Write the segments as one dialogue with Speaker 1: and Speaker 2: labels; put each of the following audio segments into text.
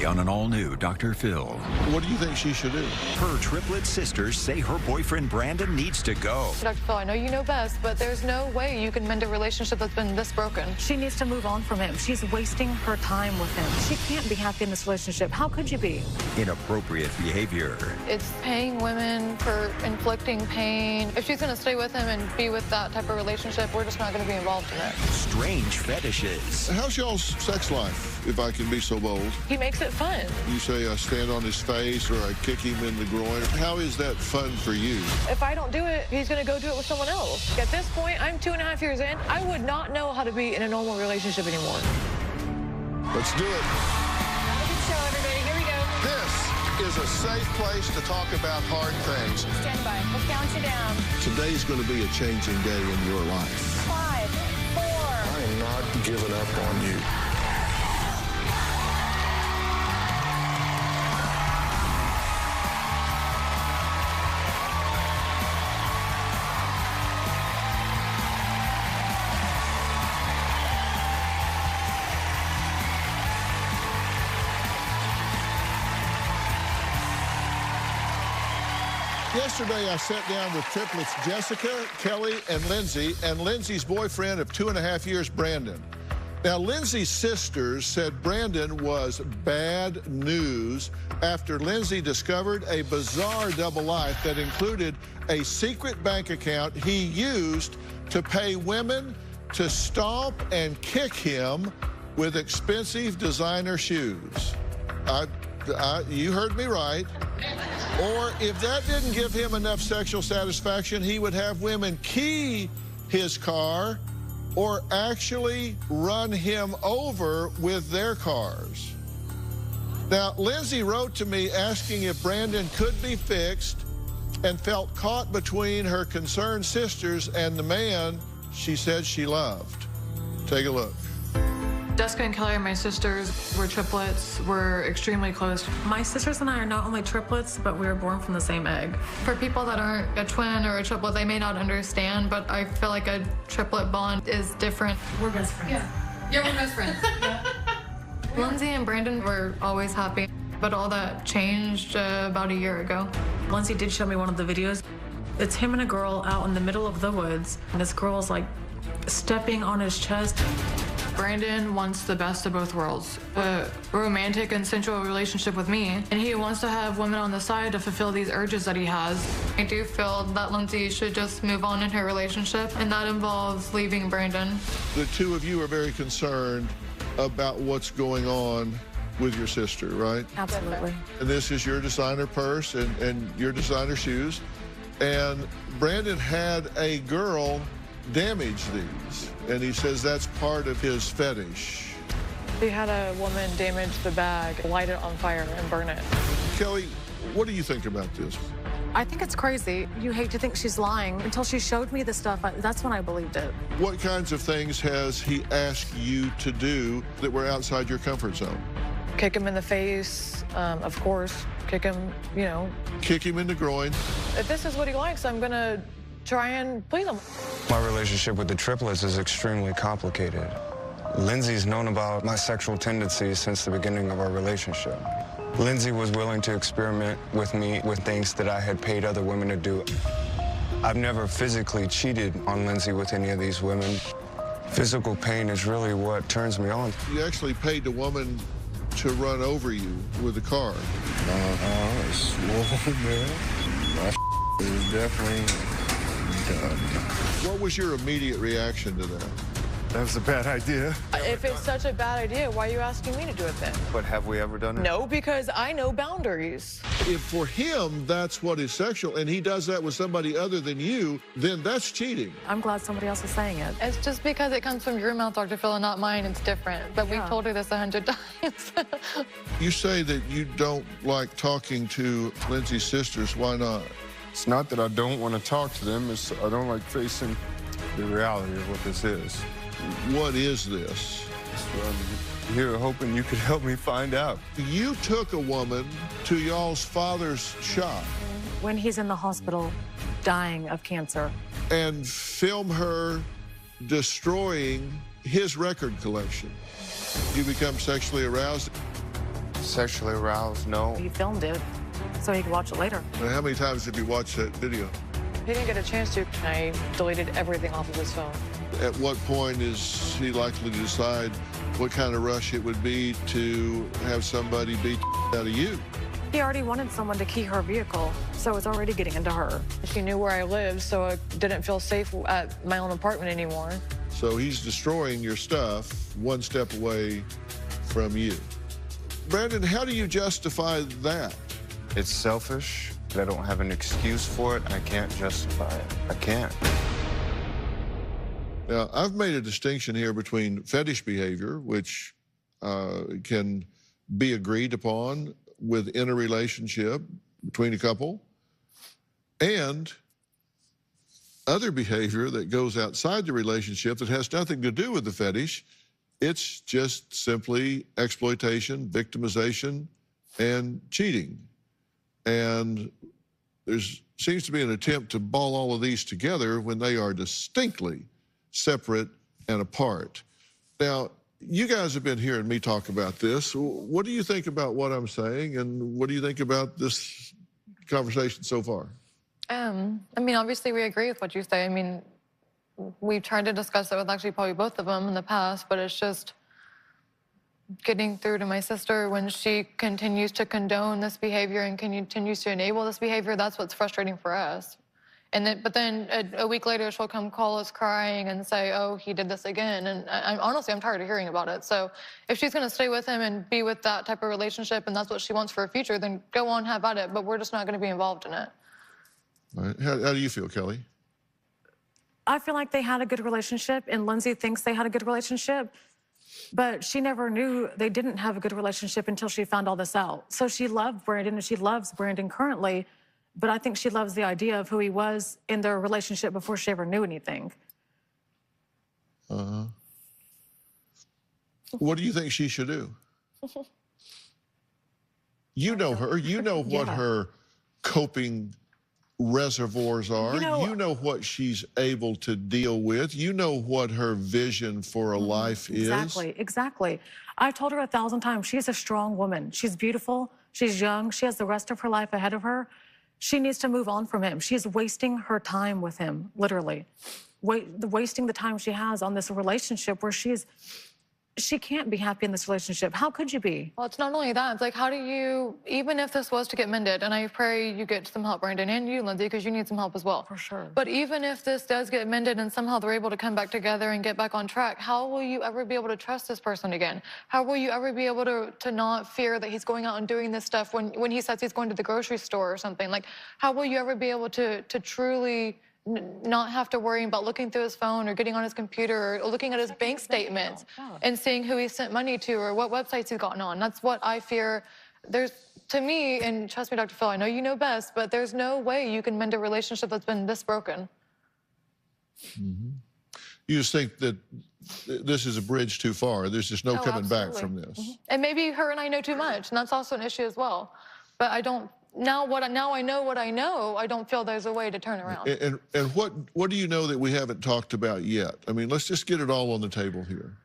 Speaker 1: Monday on an all-new Dr. Phil.
Speaker 2: What do you think she should do?
Speaker 1: Her triplet sisters say her boyfriend Brandon needs to go.
Speaker 3: Dr. Phil, I know you know best, but there's no way you can mend a relationship that's been this broken.
Speaker 4: She needs to move on from him. She's wasting her time with him. She can't be happy in this relationship. How could you be?
Speaker 1: Inappropriate behavior.
Speaker 3: It's paying women for inflicting pain. If she's going to stay with him and be with that type of relationship, we're just not going to be involved in it.
Speaker 1: Strange fetishes.
Speaker 2: How's y'all's sex life, if I can be so bold?
Speaker 3: He makes it fun.
Speaker 2: You say I stand on his face or I kick him in the groin. How is that fun for you?
Speaker 3: If I don't do it, he's going to go do it with someone else. At this point, I'm 2.5 years in. I would not know how to be in a normal relationship anymore.
Speaker 2: Let's do it.
Speaker 3: Not a good show, everybody. Here we go.
Speaker 2: This is a safe place to talk about hard things.
Speaker 3: Stand by. Let's count you down.
Speaker 2: Today's going to be a changing day in your life.
Speaker 3: 5, 4.
Speaker 2: I am not giving up on you. Yesterday, I sat down with triplets Jessica, Kelly, and Lindsay's boyfriend of 2.5 years, Brandon. Now, Lindsay's sisters said Brandon was bad news after Lindsay discovered a bizarre double life that included a secret bank account he used to pay women to stomp and kick him with expensive designer shoes. You heard me right. Or if that didn't give him enough sexual satisfaction, he would have women key his car or actually run him over with their cars. Now, Lindsay wrote to me asking if Brandon could be fixed and felt caught between her concerned sisters and the man she said she loved. Take a look.
Speaker 3: Jessica and Kelly are my sisters. We're triplets. We're extremely close.
Speaker 4: My sisters and I are not only triplets, but we were born from the same egg.
Speaker 3: For people that aren't a twin or a triplet, they may not understand, but I feel like a triplet bond is different.
Speaker 4: We're best friends.
Speaker 3: Yeah, we're best friends. Lindsay and Brandon were always happy, but all that changed about a year ago.
Speaker 4: Lindsay did show me one of the videos. It's him and a girl out in the middle of the woods, and this girl's like stepping on his chest.
Speaker 3: Brandon wants the best of both worlds, a romantic and sensual relationship with me, and he wants to have women on the side to fulfill these urges that he has. I do feel that Lindsay should just move on in her relationship, and that involves leaving Brandon.
Speaker 2: The two of you are very concerned about what's going on with your sister, right?
Speaker 4: Absolutely.
Speaker 2: And this is your designer purse and your designer shoes. And Brandon had a girl damage these, and he says that's part of his fetish.
Speaker 3: He had a woman damage the bag, light it on fire, and burn it.
Speaker 2: Kelly, what do you think about this?
Speaker 4: I think it's crazy. You hate to think she's lying. Until she showed me the stuff, that's when I believed it.
Speaker 2: What kinds of things has he asked you to do that were outside your comfort zone?
Speaker 3: Kick him in the face, of course. Kick him, you know.
Speaker 2: Kick him in the groin.
Speaker 3: If this is what he likes, I'm gonna try and please him.
Speaker 5: My relationship with the triplets is extremely complicated. Lindsay's known about my sexual tendencies since the beginning of our relationship. Lindsay was willing to experiment with me with things that I had paid other women to do. I've never physically cheated on Lindsay with any of these women. Physical pain is really what turns me on.
Speaker 2: You actually paid the woman to run over you with a car.
Speaker 6: It's slow, man. My is definitely done.
Speaker 2: What was your immediate reaction to that?
Speaker 6: That was a bad idea.
Speaker 3: If it's such a bad idea, why are you asking me to do it then?
Speaker 5: But have we ever done it?
Speaker 3: No, because I know boundaries.
Speaker 2: If for him that's what is sexual and he does that with somebody other than you, then that's cheating.
Speaker 4: I'm glad somebody else is saying it.
Speaker 3: It's just because it comes from your mouth, Dr. Phil, and not mine, it's different. But we've told her this 100 times.
Speaker 2: You say that you don't like talking to Lindsay's sisters. Why not?
Speaker 6: It's not that I don't want to talk to them. It's I don't like facing the reality of what this is.
Speaker 2: What is this?
Speaker 6: So I'm here hoping you could help me find out.
Speaker 2: You took a woman to y'all's father's shop.
Speaker 4: When he's in the hospital dying of cancer.
Speaker 2: And film her destroying his record collection. You become sexually aroused.
Speaker 5: sexually aroused, no.
Speaker 4: He filmed it so he could watch it later.
Speaker 2: Now, how many times have you watched that video?
Speaker 3: He didn't get a chance to. I deleted everything off of his phone.
Speaker 2: At what point is he likely to decide what kind of rush it would be to have somebody beat out of you?
Speaker 4: He already wanted someone to key her vehicle, so it's already getting into her.
Speaker 3: She knew where I lived, so I didn't feel safe at my own apartment anymore.
Speaker 2: So he's destroying your stuff one step away from you. Brandon, how do you justify that?
Speaker 5: It's selfish, but I don't have an excuse for it. I can't justify it. I can't.
Speaker 2: Now, I've made a distinction here between fetish behavior, which can be agreed upon within a relationship between a couple, and other behavior that goes outside the relationship that has nothing to do with the fetish. It's just simply exploitation, victimization, and cheating. And there seems to be an attempt to ball all of these together when they are distinctly separate and apart. Now, you guys have been hearing me talk about this. What do you think about what I'm saying, and what do you think about this conversation so far?
Speaker 3: I mean, obviously we agree with what you say. I mean, we've tried to discuss it with actually probably both of them in the past, but it's just getting through to my sister when she continues to condone this behavior and continues to enable this behavior. That's what's frustrating for us. But then a week later, she'll come call us crying and say, oh, he did this again. And honestly, I'm tired of hearing about it. So if she's going to stay with him and be with that type of relationship and that's what she wants for her future, then go on, have at it. But we're just not going to be involved in it.
Speaker 2: All right. How do you feel, Kelly?
Speaker 4: I feel like they had a good relationship, and Lindsay thinks they had a good relationship, but she never knew they didn't have a good relationship until she found all this out. So she loved Brandon, and she loves Brandon currently, but I think she loves the idea of who he was in their relationship before she ever knew anything.
Speaker 2: Uh-huh. What do you think she should do? You know her. You know what her coping reservoirs are. You know what she's able to deal with. You know what her vision for a life is.
Speaker 4: Exactly. I've told her 1,000 times, she's a strong woman. She's beautiful. She's young. She has the rest of her life ahead of her. She needs to move on from him. She's wasting her time with him, literally. Wasting the time she has on this relationship where she can't be happy in this relationship. How could you be?
Speaker 3: Well, it's not only that. It's like, how do you, even if this was to get mended, and I pray you get some help, Brandon, and you, Lindsay, because you need some help as well.
Speaker 4: For sure.
Speaker 3: But even if this does get mended and somehow they're able to come back together and get back on track, how will you ever be able to trust this person again? How will you ever be able to not fear that he's going out and doing this stuff when he says he's going to the grocery store or something? Like, how will you ever be able to truly not have to worry about looking through his phone or getting on his computer or looking at his bank statements and seeing who he sent money to or what websites he's gotten on? That's what I fear. There's, to me, and trust me, Dr. Phil, I know you know best, but there's no way you can mend a relationship that's been this broken.
Speaker 2: Mm-hmm. You just think that this is a bridge too far. There's just no coming back from this.
Speaker 3: Mm-hmm. And maybe her and I know too much, and that's also an issue as well. But I don't. Now I know what I know, I don't feel there's a way to turn around.
Speaker 2: And what do you know that we haven't talked about yet? I mean, let's just get it all on the table here.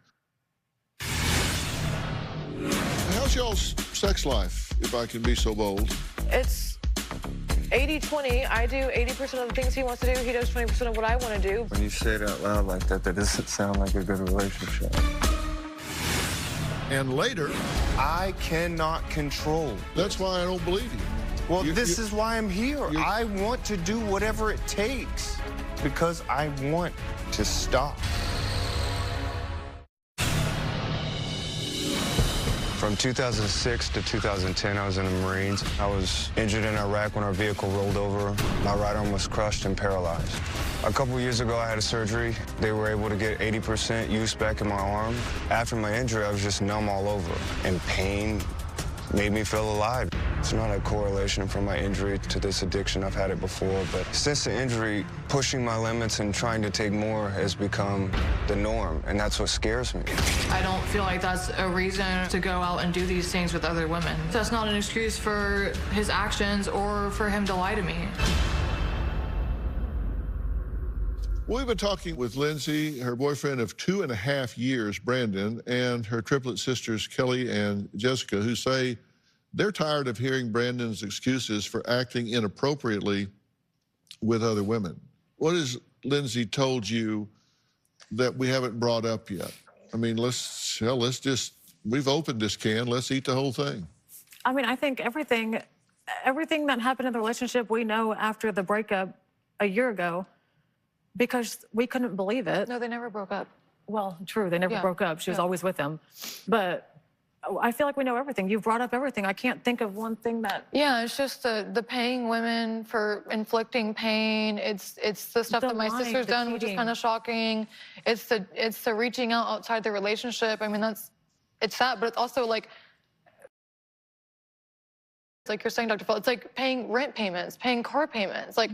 Speaker 2: How's y'all's sex life, if I can be so bold?
Speaker 3: It's 80-20. I do 80% of the things he wants to do. He does 20% of what I want to do.
Speaker 5: When you say it out loud like that, that doesn't sound like a good relationship.
Speaker 2: And later,
Speaker 5: I cannot control.
Speaker 2: That's why I don't believe you.
Speaker 5: Well, this is why I'm here. I want to do whatever it takes because I want to stop. From 2006 to 2010, I was in the Marines. I was injured in Iraq when our vehicle rolled over. My right arm was crushed and paralyzed. A couple years ago, I had a surgery. They were able to get 80% use back in my arm. After my injury, I was just numb all over, and pain made me feel alive. It's not a correlation from my injury to this addiction. I've had it before, but since the injury, pushing my limits and trying to take more has become the norm, and that's what scares me.
Speaker 3: I don't feel like that's a reason to go out and do these things with other women. That's not an excuse for his actions or for him to lie to me.
Speaker 2: We've been talking with Lindsay, her boyfriend of 2.5 years, Brandon, and her triplet sisters, Kelly and Jessica, who say they're tired of hearing Brandon's excuses for acting inappropriately with other women. What has Lindsay told you that we haven't brought up yet? I mean, let's just, we've opened this can, let's eat the whole thing.
Speaker 4: I mean, I think everything that happened in the relationship, we know after the breakup a year ago, because we couldn't believe it.
Speaker 3: No, they never broke up.
Speaker 4: Well, true, they never broke up. She was always with him. But I feel like we know everything. You've brought up everything. I can't think of one thing that...
Speaker 3: Yeah, it's just the paying women for inflicting pain. It's the stuff that my sister's done, which is kind of shocking. It's the reaching out outside the relationship. I mean, it's that, but it's also like you're saying, Dr. Phil, it's like paying rent payments, paying car payments, like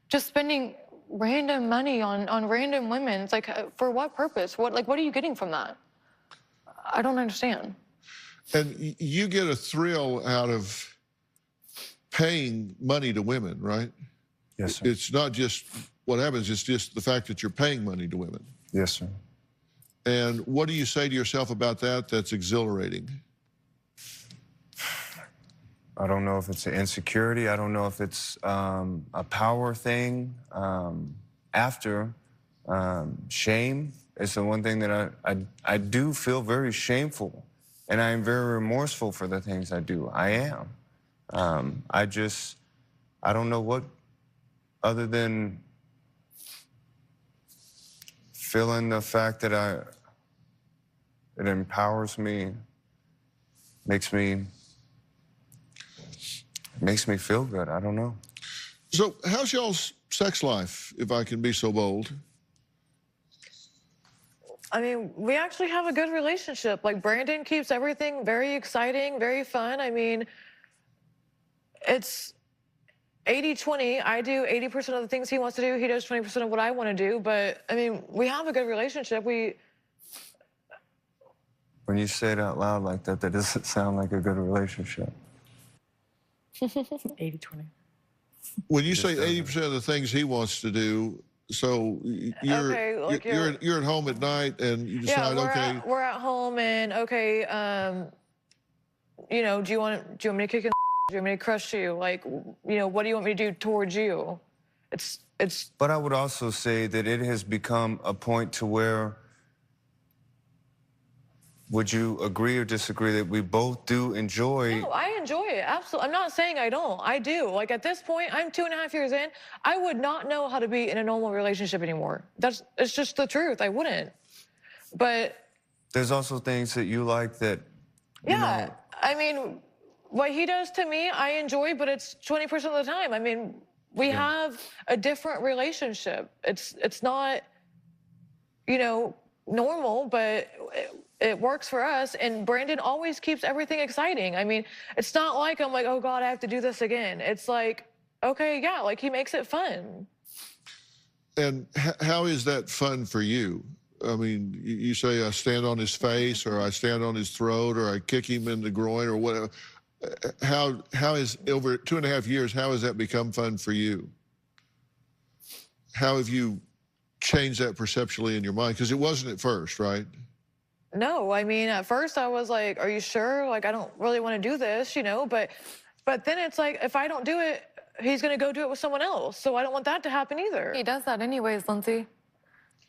Speaker 3: just spending random money on random women. It's like, for what purpose? What are you getting from that? I don't understand.
Speaker 2: And you get a thrill out of paying money to women, right?
Speaker 5: Yes, sir.
Speaker 2: It's not just what happens, it's just the fact that you're paying money to women.
Speaker 5: Yes, sir.
Speaker 2: And what do you say to yourself about that that's exhilarating?
Speaker 5: I don't know if it's an insecurity. I don't know if it's a power thing. Shame is the one thing that I do feel very shameful. And I am very remorseful for the things I do. I am. I don't know what, other than feeling the fact that it empowers me, makes me feel good. I don't know.
Speaker 2: So how's y'all's sex life, if I can be so bold?
Speaker 7: I mean, we actually have a good relationship. Like, Brandon keeps everything very exciting, very fun. I mean, it's 80-20. I do 80% of the things he wants to do. He does 20% of what I want to do. But, I mean, we have a good relationship.
Speaker 5: When you say it out loud like that, that doesn't sound like a good relationship.
Speaker 4: 80-20.
Speaker 2: When you say 80% of the things he wants to do, so you're at home at night and you decide,
Speaker 7: we're at home and you know, do you want me to kick in? Do you want me to crush you? Like, you know, what do you want me to do towards you? It's.
Speaker 5: But I would also say that it has become a point to where, would you agree or disagree that we both do enjoy?
Speaker 7: No, I enjoy it, absolutely. I'm not saying I don't. I do. Like, at this point, I'm 2.5 years in. I would not know how to be in a normal relationship anymore. It's just the truth. I wouldn't. But
Speaker 5: there's also things that you like that. You know,
Speaker 7: I mean, what he does to me, I enjoy, but it's 20% of the time. I mean, we have a different relationship. It's not, you know, normal, but it works for us, and Brandon always keeps everything exciting. I mean, it's not like I'm like, oh God, I have to do this again. It's like, okay, yeah, like he makes it fun.
Speaker 2: And how is that fun for you? I mean, you say I stand on his face, or I stand on his throat, or I kick him in the groin, or whatever. How is, over 2.5 years, how has that become fun for you? How have you changed that perceptually in your mind? Because it wasn't at first, right?
Speaker 7: No, I mean, at first I was like, are you sure? Like, I don't really want to do this, you know? But then it's like, if I don't do it, he's going to go do it with someone else. So I don't want that to happen either.
Speaker 3: He does that anyways, Lindsay.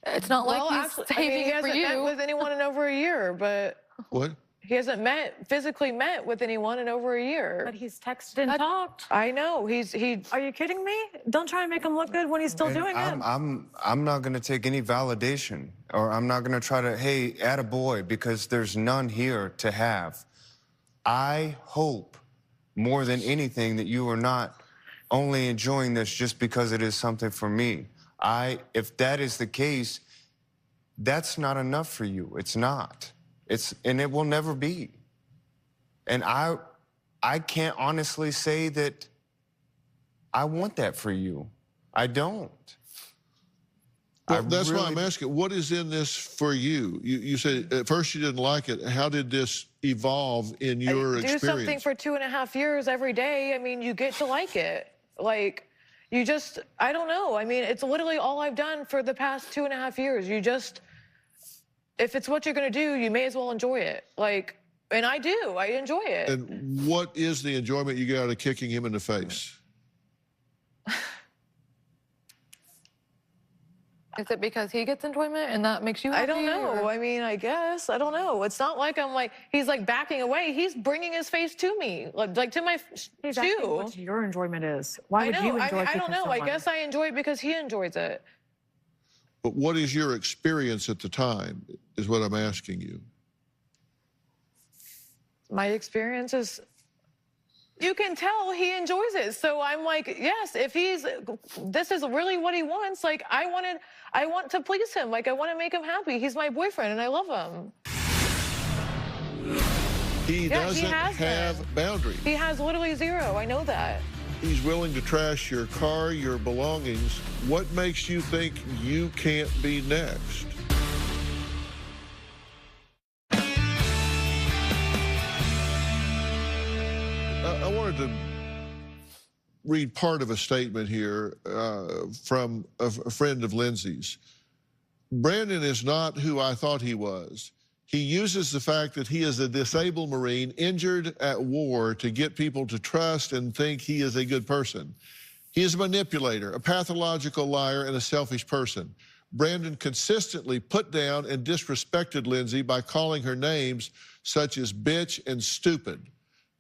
Speaker 3: It's not like he's saving it for you.
Speaker 7: He hasn't met with anyone in over a year, but...
Speaker 2: What?
Speaker 7: He hasn't physically met with anyone in over a year.
Speaker 4: But he's texted and talked.
Speaker 7: I know. Are
Speaker 4: you kidding me? Don't try and make him look good when he's still doing it.
Speaker 5: I'm not going to take any validation, or I'm not going to try to, hey, attaboy, because there's none here to have. I hope more than anything that you are not only enjoying this just because it is something for me. If that is the case, that's not enough for you. It's not. And it will never be. And I can't honestly say that I want that for you. I don't.
Speaker 2: Well, that's why I'm asking, what is in this for you? You said at first you didn't like it. How did this evolve in your experience?
Speaker 7: Do something for 2.5 years every day. I mean, you get to like it. Like, you just, I don't know. I mean, it's literally all I've done for the past 2.5 years. You just... If it's what you're going to do, you may as well enjoy it. Like, And I do. I enjoy it.
Speaker 2: And what is the enjoyment you get out of kicking him in the face?
Speaker 3: Is it because he gets enjoyment and that makes you happy?
Speaker 7: I don't know.
Speaker 3: or-
Speaker 7: I mean, I guess. I don't know. It's not like I'm like, he's like backing away. He's bringing his face to me, like to my
Speaker 4: He's asking
Speaker 7: shoe.
Speaker 4: what your enjoyment is. Why
Speaker 7: I
Speaker 4: would
Speaker 7: know.
Speaker 4: you
Speaker 7: I
Speaker 4: enjoy
Speaker 7: mean, I don't
Speaker 4: kicking
Speaker 7: know. I
Speaker 4: someone?
Speaker 7: guess I enjoy it because he enjoys it.
Speaker 2: But what is your experience at the time, is what I'm asking you.
Speaker 7: My experience is, you can tell he enjoys it. So I'm like, yes, if this is really what he wants, like I want to please him. Like I want to make him happy. He's my boyfriend and I love him.
Speaker 2: He
Speaker 7: Yeah,
Speaker 2: doesn't
Speaker 7: has
Speaker 2: have
Speaker 7: them.
Speaker 2: boundaries.
Speaker 7: He has literally zero. I know that.
Speaker 2: He's willing to trash your car, your belongings. What makes you think you can't be next? I wanted to read part of a statement here from a friend of Lindsay's. Brandon is not who I thought he was. He uses the fact that he is a disabled Marine injured at war to get people to trust and think he is a good person. He is a manipulator, a pathological liar, and a selfish person. Brandon consistently put down and disrespected Lindsay by calling her names such as bitch and stupid.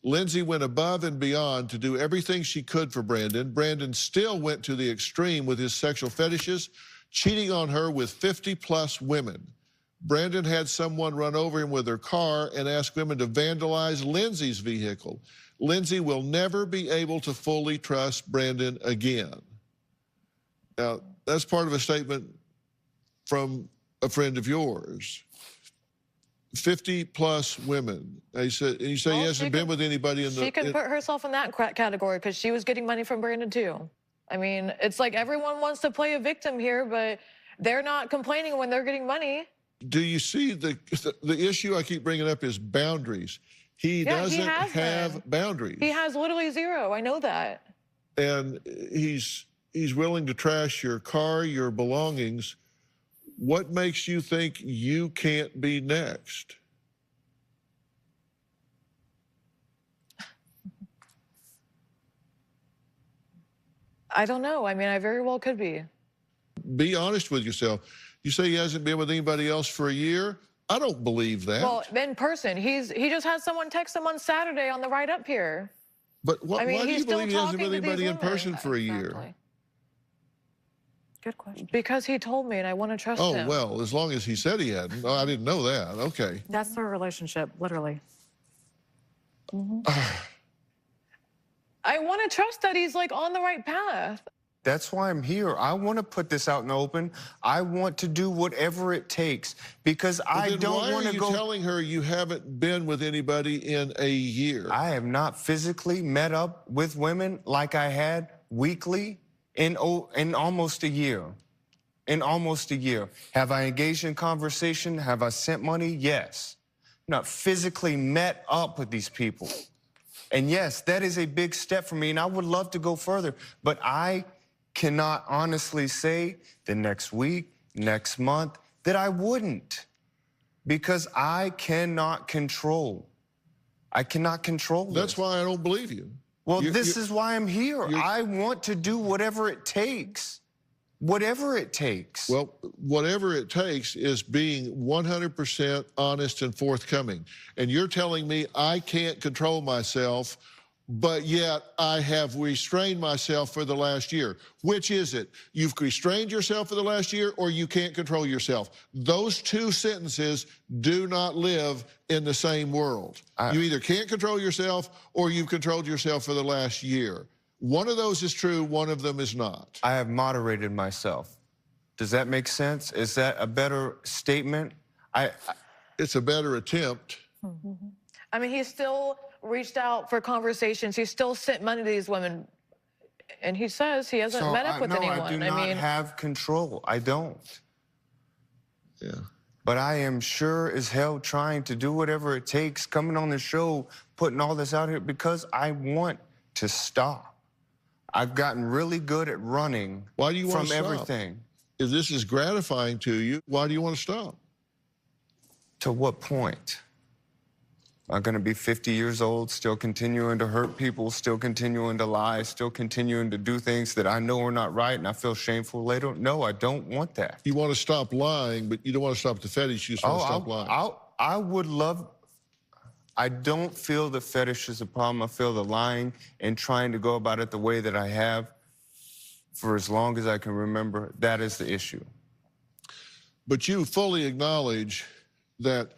Speaker 2: Lindsay went above and beyond to do everything she could for Brandon. Brandon still went to the extreme with his sexual fetishes, cheating on her with 50+ women. Brandon had someone run over him with her car and ask women to vandalize Lindsay's vehicle. Lindsay will never be able to fully trust Brandon again. Now, that's part of a statement from a friend of yours. 50+ women. You say
Speaker 7: Well,
Speaker 2: he hasn't been with anybody in the...
Speaker 7: She could put herself in that category because she was getting money from Brandon too. I mean, it's like everyone wants to play a victim here, but they're not complaining when they're getting money.
Speaker 2: Do you see the issue I keep bringing up is boundaries? He doesn't have boundaries.
Speaker 7: He has literally zero. I know that.
Speaker 2: And he's willing to trash your car, your belongings. What makes you think you can't be next?
Speaker 7: I don't know. I mean, I very well could be.
Speaker 2: Be honest with yourself. You say he hasn't been with anybody else for a year? I don't believe that.
Speaker 7: Well, in person, he just had someone text him on Saturday on the ride up here.
Speaker 2: But
Speaker 7: I mean,
Speaker 2: why do
Speaker 7: he's
Speaker 2: you
Speaker 7: still
Speaker 2: believe he hasn't been
Speaker 7: talking
Speaker 2: with
Speaker 7: to these
Speaker 2: anybody in
Speaker 7: women.
Speaker 2: person for a year?
Speaker 7: Exactly.
Speaker 4: Good question.
Speaker 7: Because he told me and I want to trust him.
Speaker 2: Oh, well, as long as he said he hadn't. Oh, I didn't know that. Okay.
Speaker 4: That's their relationship, literally.
Speaker 7: I want to trust that he's like on the right path.
Speaker 5: That's why I'm here. I want to put this out in the open. I want to do whatever it takes because I
Speaker 2: Then
Speaker 5: don't want to go.
Speaker 2: Why are you telling her you haven't been with anybody in a year?
Speaker 5: I have not physically met up with women like I had weekly in almost a year. In almost a year. Have I engaged in conversation? Have I sent money? Yes. Not physically met up with these people. And yes, that is a big step for me, and I would love to go further, but I cannot honestly say the next week, next month, that I wouldn't, because I cannot control. I cannot control this.
Speaker 2: That's why I don't believe you.
Speaker 5: Well, this is why I'm here. I want to do whatever it takes. Whatever it takes.
Speaker 2: Well, whatever it takes is being 100% honest and forthcoming. And you're telling me I can't control myself, but yet I have restrained myself for the last year. Which is it? You've restrained yourself for the last year, or you can't control yourself? Those two sentences do not live in the same world. You either can't control yourself or you've controlled yourself for the last year. One of those is true, one of them is not.
Speaker 5: I have moderated myself. Does that make sense? Is that a better statement?
Speaker 2: It's a better attempt.
Speaker 7: I mean, he still reached out for conversations. He still sent money to these women. And he says he hasn't met up with anyone.
Speaker 5: I do not have control. I don't.
Speaker 2: Yeah.
Speaker 5: But I am sure as hell trying to do whatever it takes, coming on the show, putting all this out here, because I want to stop. I've gotten really good at running
Speaker 2: Why do you want
Speaker 5: from
Speaker 2: to stop?
Speaker 5: everything.
Speaker 2: If this is gratifying to you, why do you want to stop?
Speaker 5: To what point? I'm going to be 50 years old, still continuing to hurt people, still continuing to lie, still continuing to do things that I know are not right, and I feel shameful later. No, I don't want that.
Speaker 2: You want to stop lying, but you don't want to stop the fetish. You just want to stop lying.
Speaker 5: I would love... I don't feel the fetish is a problem. I feel the lying and trying to go about it the way that I have for as long as I can remember, that is the issue.
Speaker 2: But you fully acknowledge that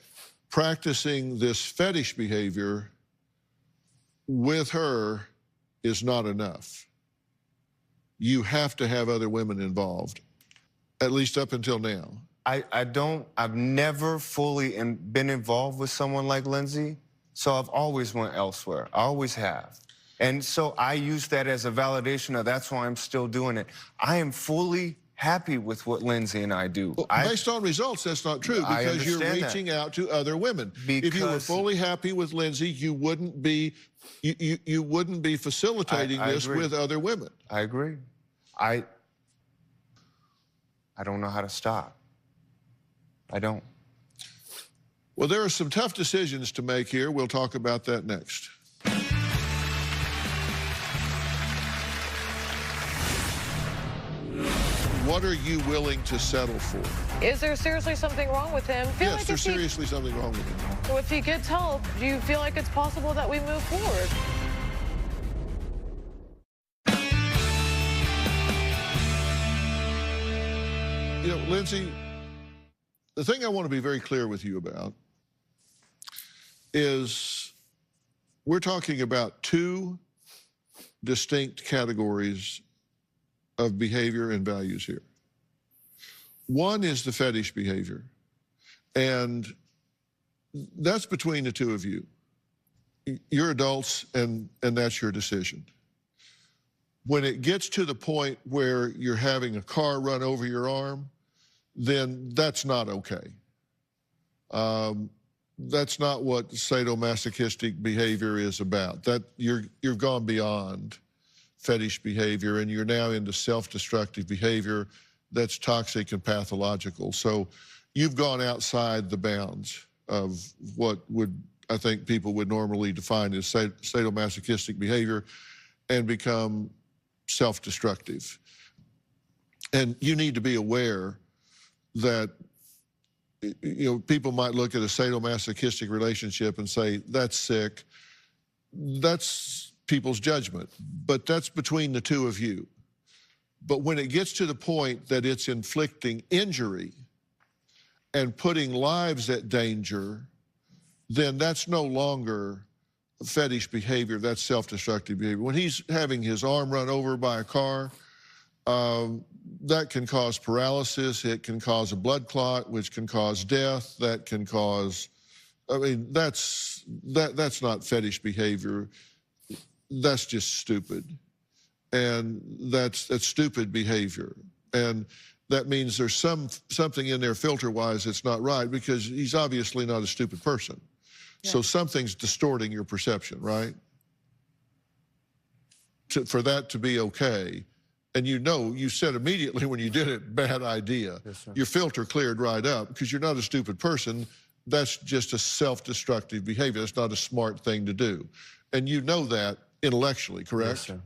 Speaker 2: practicing this fetish behavior with her is not enough. You have to have other women involved, at least up until now.
Speaker 5: I've never fully been involved with someone like Lindsay, so I've always went elsewhere. I always have. And so I use that as a validation of that's why I'm still doing it. I am fully happy with what Lindsay and I do.
Speaker 2: Well, based on results, that's not true, because you're reaching out to other women. If you were fully happy with Lindsay, you wouldn't be you wouldn't be facilitating this with other women.
Speaker 5: I agree. I don't know how to stop. I don't.
Speaker 2: Well, there are some tough decisions to make here. We'll talk about that next. What are you willing to settle for?
Speaker 7: Is there seriously something wrong with him?
Speaker 2: Yes, there's seriously something wrong with him.
Speaker 7: Well, if he gets help, do you feel like it's possible that we move forward?
Speaker 2: You know, Lindsay, the thing I want to be very clear with you about is we're talking about two distinct categories of behavior and values here. One is the fetish behavior, and that's between the two of you. You're adults, and that's your decision. When it gets to the point where you're having a car run over your arm, then that's not okay. That's not what sadomasochistic behavior is about. That you've gone beyond fetish behavior, and you're now into self-destructive behavior that's toxic and pathological. So you've gone outside the bounds of what I think people would normally define as sadomasochistic behavior and become self-destructive. And you need to be aware that, you know, people might look at a sadomasochistic relationship and say, that's sick. That's people's judgment, but that's between the two of you. But when it gets to the point that it's inflicting injury and putting lives at danger, then that's no longer fetish behavior, that's self-destructive behavior. When he's having his arm run over by a car, that can cause paralysis, it can cause a blood clot, which can cause death, that can cause, I mean, that's not fetish behavior. That's just stupid. And that's stupid behavior. And that means there's something in there filter-wise that's not right, because he's obviously not a stupid person. Yeah. So something's distorting your perception, right? For that to be okay. And you know, you said immediately when you did it, bad idea. Yes, sir. Your filter cleared right up, because you're not a stupid person. That's just a self-destructive behavior. That's not a smart thing to do. And you know that intellectually, correct? Yes, sir.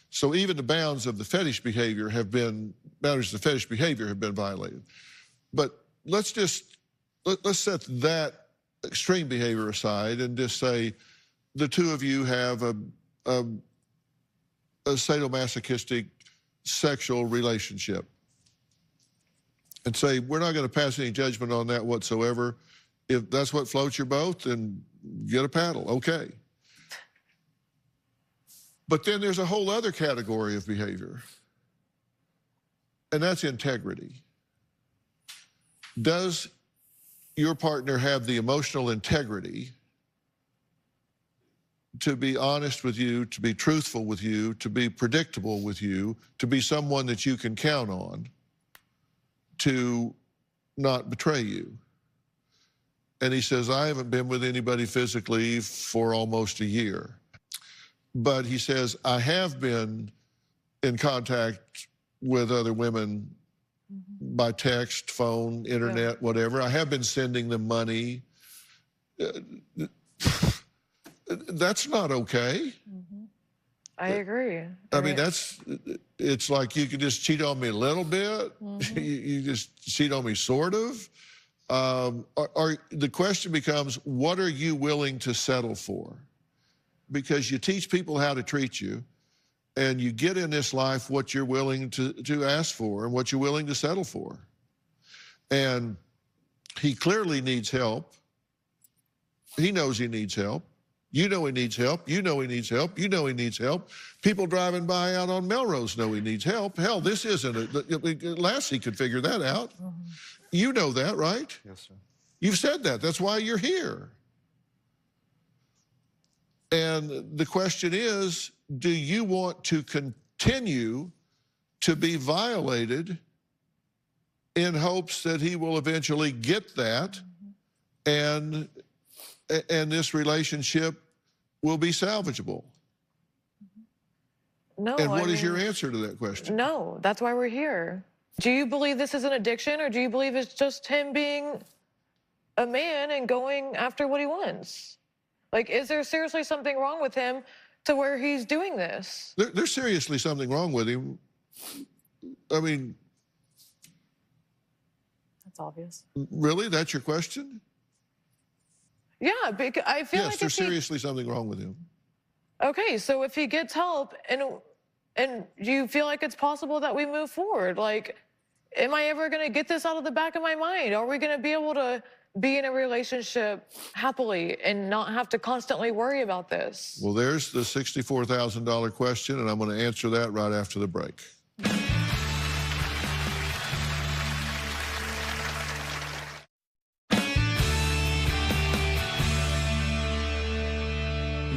Speaker 2: So even the bounds of the fetish behavior have been violated. But let's set that extreme behavior aside and just say the two of you have a sadomasochistic sexual relationship, and say we're not going to pass any judgment on that whatsoever. If that's what floats your boat, then get a paddle, okay. But then there's a whole other category of behavior, and that's integrity. Does your partner have the emotional integrity to be honest with you, to be truthful with you, to be predictable with you, to be someone that you can count on, to not betray you? And he says, I haven't been with anybody physically for almost a year. But he says, I have been in contact with other women by text, phone, internet, whatever. I have been sending them money. That's not okay.
Speaker 7: I agree.
Speaker 2: I mean, it's like you could just cheat on me a little bit. You just cheat on me sort of. The question becomes, what are you willing to settle for? Because you teach people how to treat you, and you get in this life what you're willing to ask for and what you're willing to settle for. And he clearly needs help. He knows he needs help. You know he needs help. You know he needs help. You know he needs help. People driving by out on Melrose know he needs help. Hell, this isn't Lassie could figure that out. You know that, right?
Speaker 5: Yes, sir.
Speaker 2: You've said that. That's why you're here. And the question is, do you want to continue to be violated in hopes that he will eventually get that and this relationship will be salvageable?
Speaker 7: No.
Speaker 2: And what is your answer to that question?
Speaker 7: No, that's why we're here. Do you believe this is an addiction, or do you believe it's just him being a man and going after what he wants? Like, is there seriously something wrong with him to where he's doing this?
Speaker 2: There's seriously something wrong with him. I mean...
Speaker 4: That's obvious.
Speaker 2: Really? That's your question?
Speaker 7: Yeah, because I feel like
Speaker 2: there's seriously something wrong with him.
Speaker 7: Okay, so if he gets help, and do you feel like it's possible that we move forward? Like, am I ever going to get this out of the back of my mind? Are we going to be able to be in a relationship happily and not have to constantly worry about this?
Speaker 2: Well, there's the $64,000 question, and I'm going to answer that right after the break.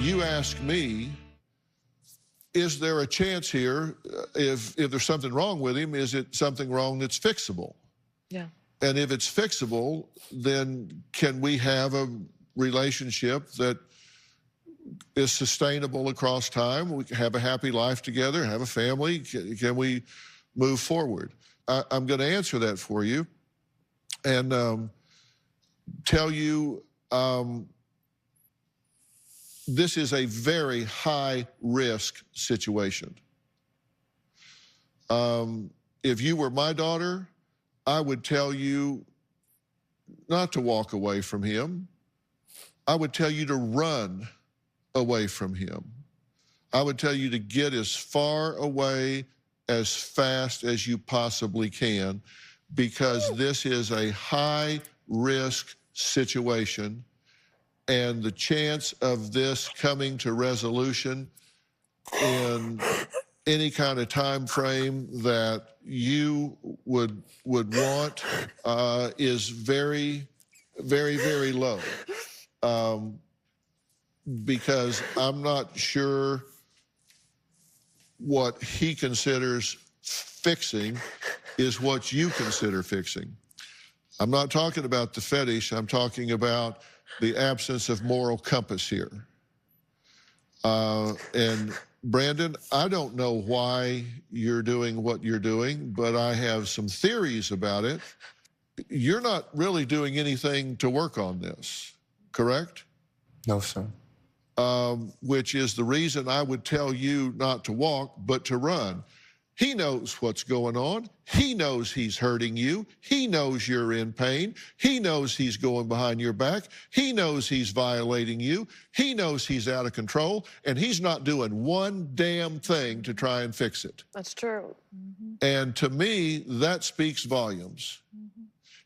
Speaker 2: You ask me, is there a chance here, if there's something wrong with him, is it something wrong that's fixable?
Speaker 7: Yeah.
Speaker 2: And if it's fixable, then can we have a relationship that is sustainable across time? We can have a happy life together, have a family. Can we move forward? I'm going to answer that for you and tell you this is a very high-risk situation. If you were my daughter, I would tell you not to walk away from him. I would tell you to run away from him. I would tell you to get as far away as fast as you possibly can, because this is a high-risk situation, and the chance of this coming to resolution in any kind of time frame that you would want is very, very, very low. Because I'm not sure what he considers fixing is what you consider fixing. I'm not talking about the fetish. I'm talking about the absence of moral compass here. And Brandon, I don't know why you're doing what you're doing, but I have some theories about it. You're not really doing anything to work on this, correct?
Speaker 5: No, sir.
Speaker 2: Which is the reason I would tell you not to walk, but to run. He knows what's going on. He knows he's hurting you. He knows you're in pain. He knows he's going behind your back. He knows he's violating you. He knows he's out of control, and he's not doing one damn thing to try and fix it.
Speaker 7: That's true.
Speaker 2: And to me, that speaks volumes.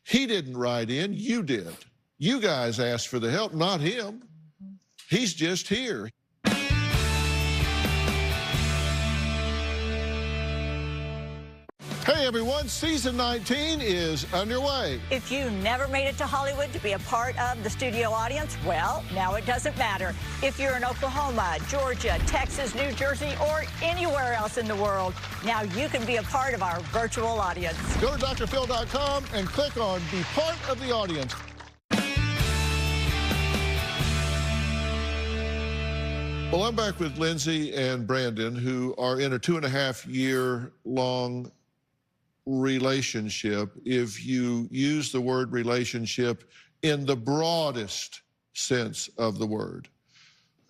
Speaker 2: He didn't write in, you did. You guys asked for the help, not him. He's just here. Hey everyone, season 19 is underway.
Speaker 8: If you never made it to Hollywood to be a part of the studio audience, well, now it doesn't matter. If you're in Oklahoma, Georgia, Texas, New Jersey, or anywhere else in the world, now you can be a part of our virtual audience.
Speaker 2: Go to drphil.com and click on Be Part of the Audience. Well, I'm back with Lindsay and Brandon, who are in a 2.5-year-long relationship. If you use the word relationship in the broadest sense of the word.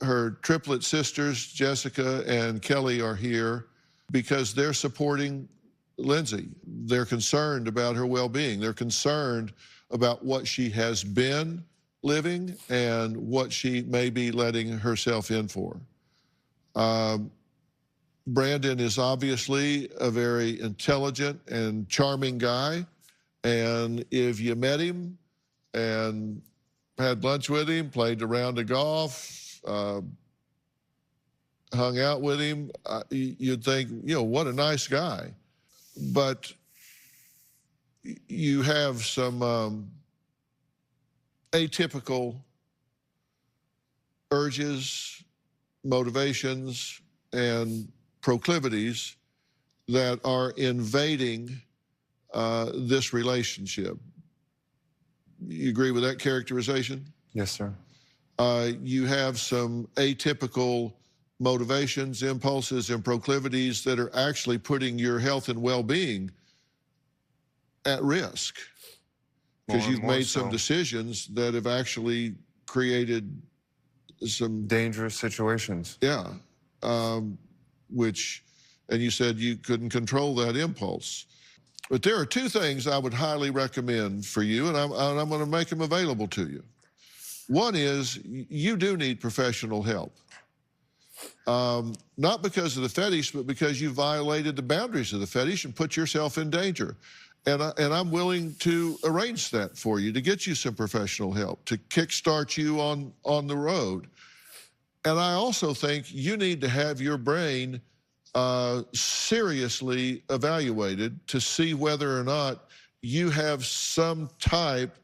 Speaker 2: Her triplet sisters, Jessica and Kelly, are here because they're supporting Lindsay. They're concerned about her well-being. They're concerned about what she has been living and what she may be letting herself in for. Brandon is obviously a very intelligent and charming guy, and if you met him and had lunch with him, played a round of golf, hung out with him, you'd think, what a nice guy. But you have some atypical urges, motivations, and proclivities that are invading this relationship. You agree with that characterization?
Speaker 5: Yes, sir.
Speaker 2: You have some atypical motivations, impulses, and proclivities that are actually putting your health and well-being at risk because you've made some decisions that have actually created some
Speaker 5: dangerous situations.
Speaker 2: Yeah, and you said you couldn't control that impulse. But there are two things I would highly recommend for you, and I'm going to make them available to you. One is you do need professional help. Not because of the fetish, but because you violated the boundaries of the fetish and put yourself in danger. And I'm willing to arrange that for you, to get you some professional help, to kickstart you on the road. And I also think you need to have your brain seriously evaluated to see whether or not you have some type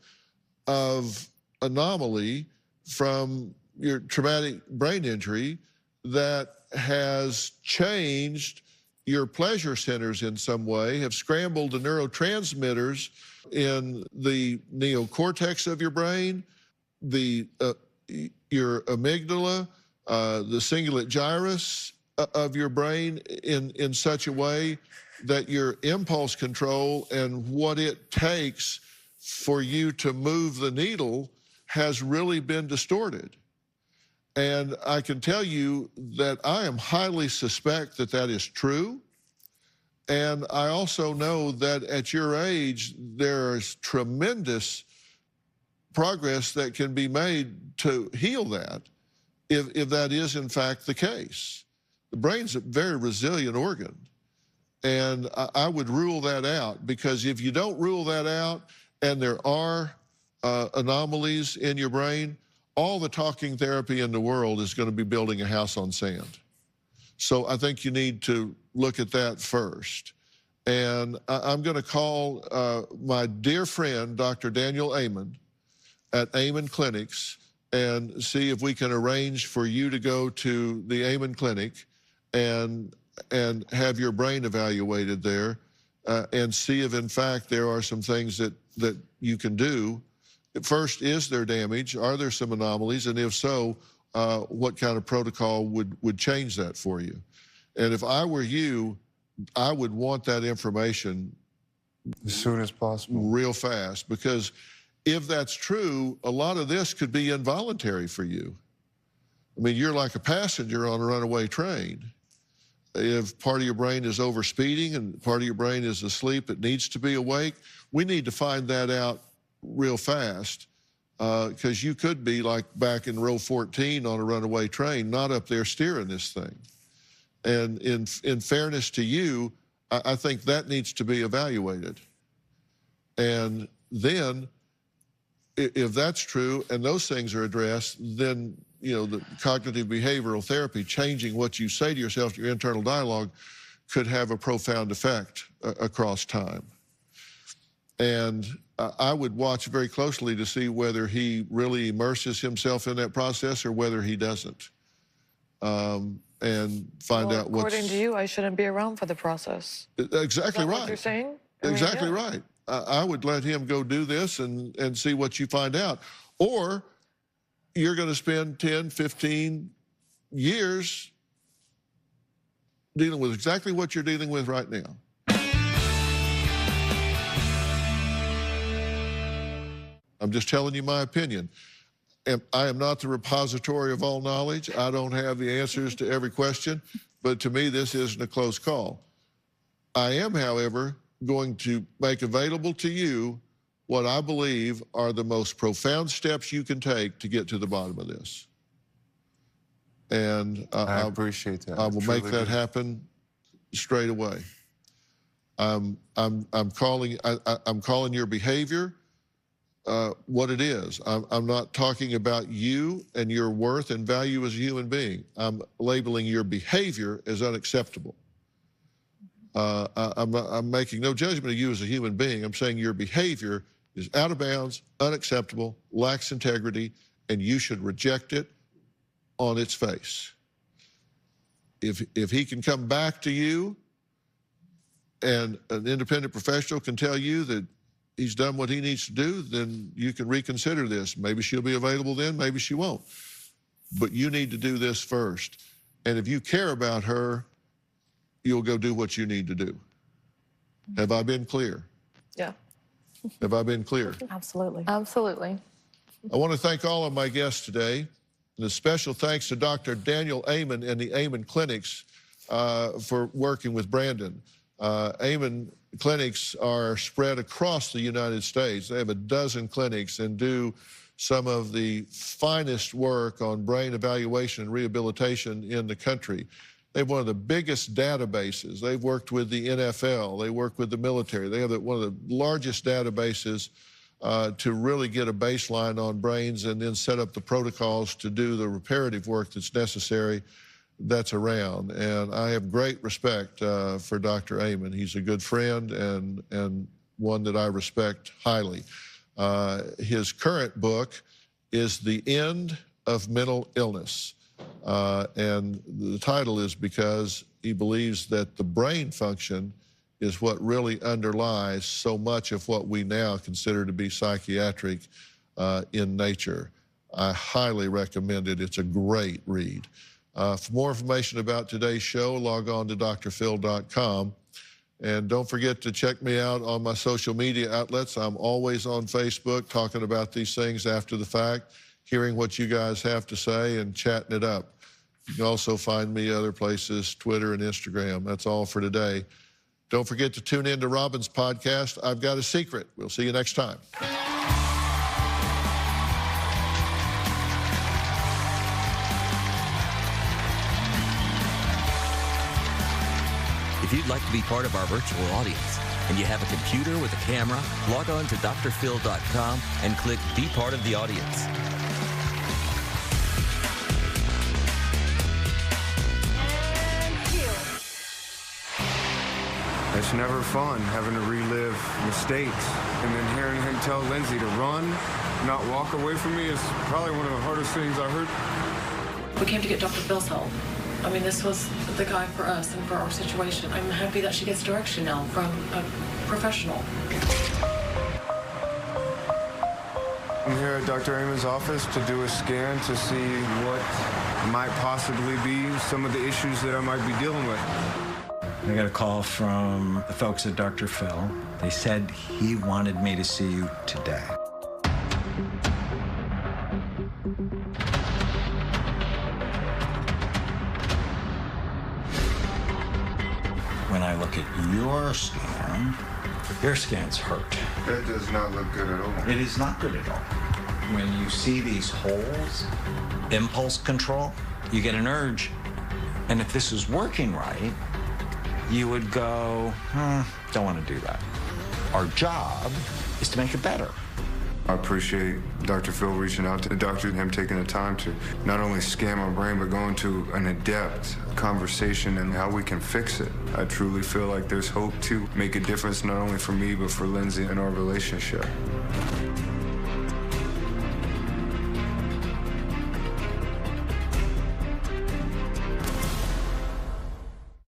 Speaker 2: of anomaly from your traumatic brain injury that has changed your pleasure centers in some way, have scrambled the neurotransmitters in the neocortex of your brain, your amygdala, the cingulate gyrus of your brain in such a way that your impulse control and what it takes for you to move the needle has really been distorted. And I can tell you that I am highly suspect that that is true. And I also know that at your age, there's tremendous progress that can be made to heal that, if that is in fact the case. The brain's a very resilient organ. And I would rule that out, because if you don't rule that out and there are anomalies in your brain, all the talking therapy in the world is going to be building a house on sand. So I think you need to look at that first. And I'm going to call my dear friend, Dr. Daniel Amen, at Amen Clinics, and see if we can arrange for you to go to the Amen Clinic and have your brain evaluated there, and see if in fact there are some things that you can do. First, is there damage? Are there some anomalies? And if so, what kind of protocol would change that for you? And if I were you, I would want that information
Speaker 5: as soon as possible,
Speaker 2: real fast, because if that's true, a lot of this could be involuntary for you. I mean, you're like a passenger on a runaway train. If part of your brain is overspeeding and part of your brain is asleep, it needs to be awake. We need to find that out real fast, because you could be like back in row 14 on a runaway train, not up there steering this thing. And in fairness to you, I think that needs to be evaluated. And then, if that's true and those things are addressed, then the cognitive behavioral therapy, changing what you say to yourself, your internal dialogue, could have a profound effect across time. And I would watch very closely to see whether he really immerses himself in that process or whether he doesn't. And find out what's...
Speaker 7: According to you, I shouldn't be around for the process.
Speaker 2: Exactly right.
Speaker 7: What you're saying?
Speaker 2: Exactly right. I would let him go do this and see what you find out. Or you're going to spend 10, 15 years dealing with exactly what you're dealing with right now. I'm just telling you my opinion. I am not the repository of all knowledge. I don't have the answers to every question, but to me, this isn't a close call. I am, however, going to make available to you what I believe are the most profound steps you can take to get to the bottom of this. And
Speaker 6: I appreciate that.
Speaker 2: I will make that happen straight away. I'm calling your behavior what it is. I'm not talking about you and your worth and value as a human being. I'm labeling your behavior as unacceptable. I'm making no judgment of you as a human being. I'm saying your behavior is out of bounds, unacceptable, lacks integrity, and you should reject it on its face. If he can come back to you and an independent professional can tell you that he's done what he needs to do, then you can reconsider this. Maybe she'll be available then, maybe she won't. But you need to do this first. And if you care about her, you'll go do what you need to do. Have I been clear?
Speaker 7: Yeah.
Speaker 2: Have I been clear?
Speaker 4: Absolutely.
Speaker 7: Absolutely.
Speaker 2: I want to thank all of my guests today. And a special thanks to Dr. Daniel Amen and the Amen Clinics for working with Brandon. Amen Clinics are spread across the United States. They have a dozen clinics and do some of the finest work on brain evaluation and rehabilitation in the country. They have one of the biggest databases. They've worked with the NFL. They work with the military. They have one of the largest databases to really get a baseline on brains and then set up the protocols to do the reparative work that's necessary that's around. And I have great respect for Dr. Amen. He's a good friend and one that I respect highly. His current book is The End of Mental Illness. And the title is because he believes that the brain function is what really underlies so much of what we now consider to be psychiatric in nature. I highly recommend it. It's a great read. For more information about today's show, log on to drphil.com. And don't forget to check me out on my social media outlets. I'm always on Facebook talking about these things after the fact, hearing what you guys have to say and chatting it up. You can also find me other places, Twitter and Instagram. That's all for today. Don't forget to tune in to Robin's podcast, I've Got a Secret. We'll see you next time.
Speaker 9: If you'd like to be part of our virtual audience and you have a computer with a camera, log on to drphil.com and click Be Part of the Audience.
Speaker 6: It's never fun having to relive mistakes. And then hearing him tell Lindsay to run, not walk away from me is probably one of the hardest things I heard.
Speaker 4: We came to get Dr. Phil's help. I mean, this was the guy for us and for our situation. I'm happy that she gets direction now from a professional.
Speaker 6: I'm here at Dr. Amen's office to do a scan to see what might possibly be some of the issues that I might be dealing with.
Speaker 10: I got a call from the folks at Dr. Phil. They said he wanted me to see you today. When I look at your scan's hurt.
Speaker 6: That does not look good at all.
Speaker 10: It is not good at all. When you see these holes, impulse control, you get an urge. And if this is working right, you would go, don't want to do that. Our job is to make it better.
Speaker 6: I appreciate Dr. Phil reaching out to the doctor and him taking the time to not only scan my brain, but go into an in-depth conversation and how we can fix it. I truly feel like there's hope to make a difference, not only for me, but for Lindsay and our relationship.